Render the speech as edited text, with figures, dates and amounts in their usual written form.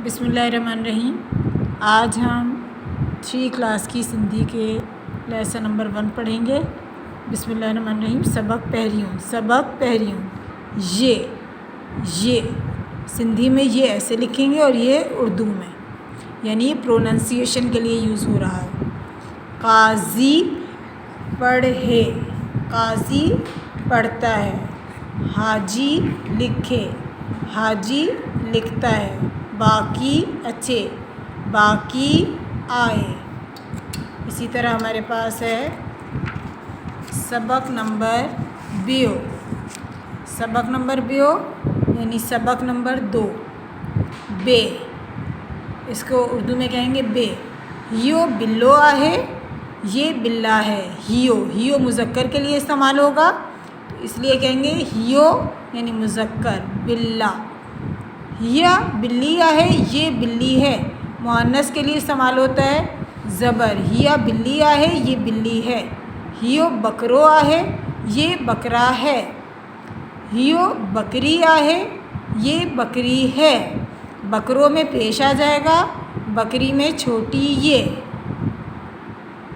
बिस्मिल्लाहिर्रहमानिर्रहीम। आज हम 3 क्लास की सिंधी के लेसन नंबर 1 पढ़ेंगे। बिस्मिल्लाहिर्रहमानिर्रहीम। सबक पहिरियों ये सिंधी में ये ऐसे लिखेंगे और ये उर्दू में, यानी प्रोनंसिएशन के लिए यूज़ हो रहा है। काजी पढ़े, काजी पढ़ता है। हाजी लिखे, हाजी लिखता है। बाकी अच्छे, बाकी आए। इसी तरह हमारे पास है सबक नंबर बियो। सबक नंबर बियो यानी सबक नंबर 2 बे, इसको उर्दू में कहेंगे बे। हियो बिल्लो आहे, ये बिल्ला है। हियो मुज़क्कर के लिए इस्तेमाल होगा, तो इसलिए कहेंगे हियो यानी मुज़क्कर बिल्ला। हिया बिल्ली आहे, ये बिल्ली है। मुअन्नस के लिए इस्तेमाल होता है ज़बर। हिया बिल्ली आहे, ये बिल्ली है। हियो बकरो आहे, ये बकरा है। हियो बकरी आहे, ये बकरी है। बकरों में पेश आ जाएगा, बकरी में छोटी ये।